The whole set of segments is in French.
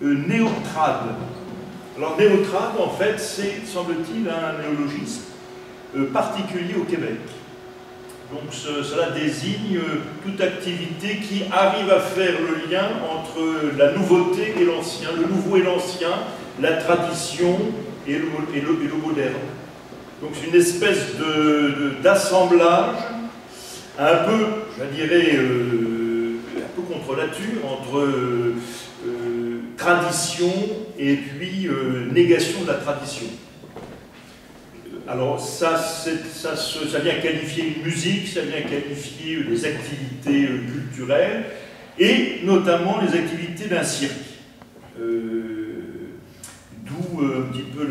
néotrade. Alors néotrade, en fait, c'est, semble-t-il, un néologisme particulier au Québec. Donc cela désigne toute activité qui arrive à faire le lien entre la nouveauté et l'ancien, le nouveau et l'ancien, la tradition et le moderne. Donc c'est une espèce d'assemblage un peu, je dirais, un peu contre nature, entre tradition et puis négation de la tradition. Alors ça vient qualifier une musique, ça vient qualifier des activités culturelles, et notamment les activités d'un cirque. D'où un petit peu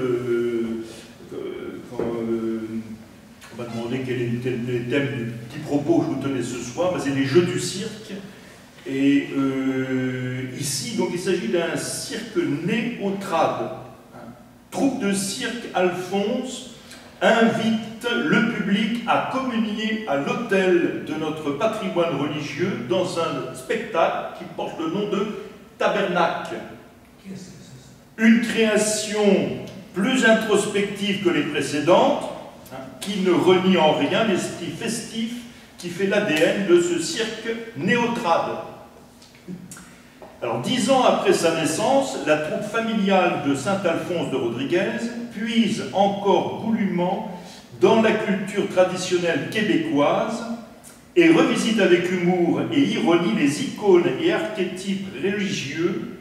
quand on m'a demandé quel était le thème du petit propos que je vous tenais ce soir, ben, c'est les jeux du cirque. Et ici, donc, il s'agit d'un cirque néotrade. Troupe de cirque Alphonse invite le public à communier à l'autel de notre patrimoine religieux dans un spectacle qui porte le nom de Tabernacle. Une création plus introspective que les précédentes, qui ne renie en rien l'esprit festif qui fait l'ADN de ce cirque néotrade. Alors, 10 ans après sa naissance, la troupe familiale de Saint-Alphonse de Rodriguez puise encore goulûment dans la culture traditionnelle québécoise et revisite avec humour et ironie les icônes et archétypes religieux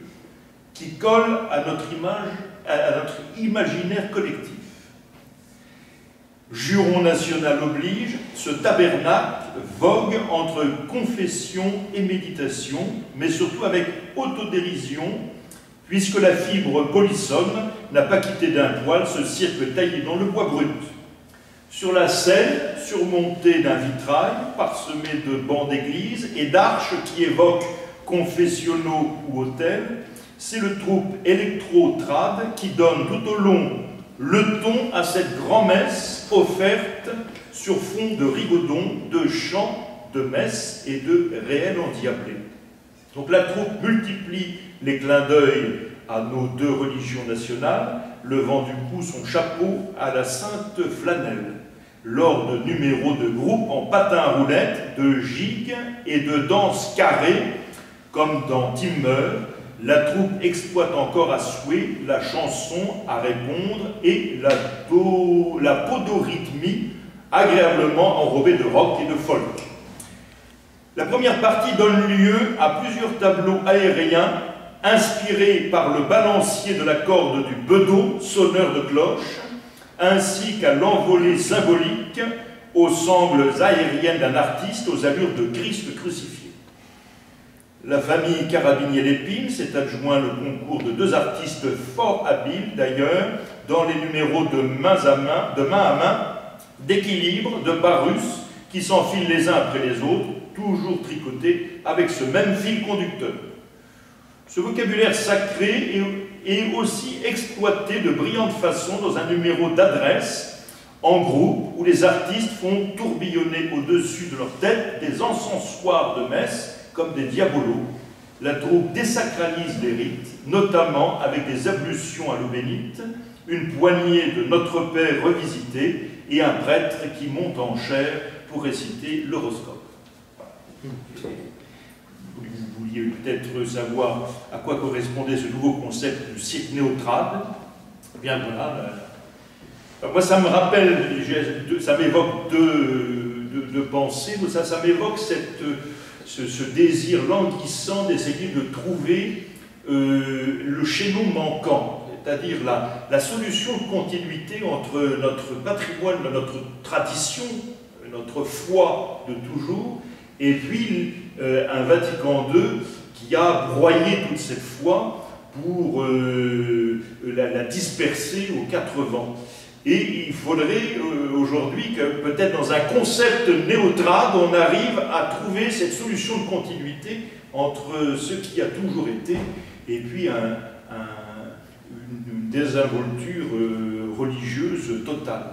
qui collent à notre imaginaire collectif. Juron national oblige, ce tabernacle vogue entre confession et méditation, mais surtout avec autodérision, puisque la fibre polissonne n'a pas quitté d'un poil ce cirque taillé dans le bois brut. Sur la scène, surmontée d'un vitrail, parsemé de bancs d'église et d'arches qui évoquent confessionnaux ou hôtels, c'est le troupe électro-trad qui donne tout au long le ton à cette grand-messe offerte sur fond de rigodons, de chants, de messes et de réels endiablés. Donc la troupe multiplie les clins d'œil à nos deux religions nationales, levant du coup son chapeau à la sainte flanelle, lors de numéros de groupe en patin à roulettes, de gigues et de danse carrée, comme dans Timber. La troupe exploite encore à souhait la chanson à répondre et la podorythmie agréablement enrobée de rock et de folk. La première partie donne lieu à plusieurs tableaux aériens inspirés par le balancier de la corde du bedeau, sonneur de cloche, ainsi qu'à l'envolée symbolique aux sangles aériennes d'un artiste aux allures de Christ crucifié. La famille Carabinier-Lépine s'est adjoint le concours de deux artistes fort habiles, d'ailleurs, dans les numéros de main à main, d'équilibre, de pas russes, qui s'enfilent les uns après les autres, toujours tricotés avec ce même fil conducteur. Ce vocabulaire sacré est aussi exploité de brillante façon dans un numéro d'adresse, en groupe, où les artistes font tourbillonner au-dessus de leur tête des encensoirs de messe, comme des diabolos. La troupe désacralise les rites, notamment avec des ablutions à l'eau bénite, une poignée de Notre Père revisité et un prêtre qui monte en chair pour réciter l'horoscope. Vous vouliez peut-être savoir à quoi correspondait ce nouveau concept du cirque néotrade. Eh bien voilà. Moi ça me rappelle, ça m'évoque deux pensées, ça m'évoque ce désir languissant d'essayer de trouver le chaînon manquant, c'est-à-dire la solution de continuité entre notre patrimoine, notre tradition, notre foi de toujours, et puis un Vatican II qui a broyé toute cette foi pour la disperser aux quatre vents. Et il faudrait aujourd'hui que peut-être dans un concept néotrade, on arrive à trouver cette solution de continuité entre ce qui a toujours été et puis une désinvolture religieuse totale.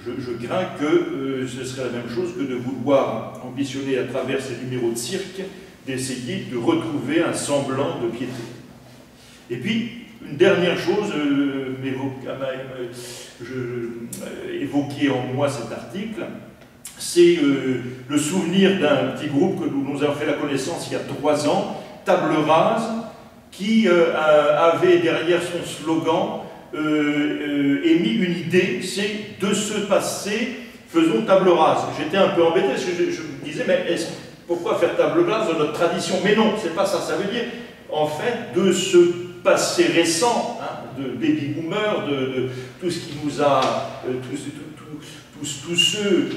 Je crains que ce serait la même chose que de vouloir ambitionner à travers ces numéros de cirque, d'essayer de retrouver un semblant de piété. Et puis, une dernière chose, évoqué en moi cet article, c'est le souvenir d'un petit groupe que nous avons fait la connaissance il y a 3 ans, Table Rase, qui avait derrière son slogan émis une idée, c'est de se passer, faisons table rase. J'étais un peu embêté parce que je me disais, mais pourquoi faire table rase de notre tradition? Mais non, c'est pas ça, ça veut dire en fait de ce passé récent, hein, de baby boomer, de tout ce qui nous a, tous ceux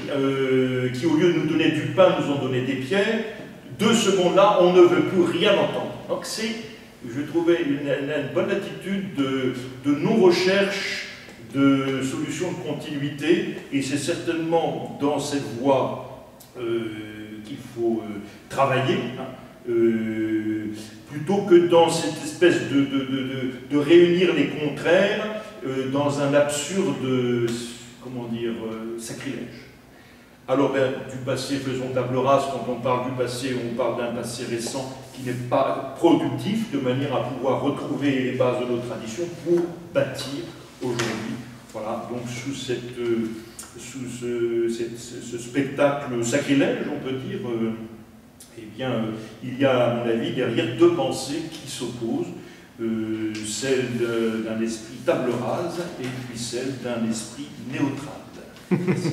qui au lieu de nous donner du pain nous ont donné des pierres, de ce monde-là, on ne veut plus rien entendre. Donc c'est, je trouvais, une bonne attitude de non-recherche de solutions de continuité, et c'est certainement dans cette voie qu'il faut travailler, hein, plutôt que dans cette espèce de réunir les contraires dans un absurde, comment dire, sacrilège. Alors, du passé, faisons table rase. Quand on parle du passé, on parle d'un passé récent qui n'est pas productif, de manière à pouvoir retrouver les bases de nos traditions pour bâtir aujourd'hui. Voilà, donc sous ce spectacle sacrilège, on peut dire, eh bien, il y a, à mon avis, derrière 2 pensées qui s'opposent, celle d'un esprit table rase et puis celle d'un esprit néutral. Merci.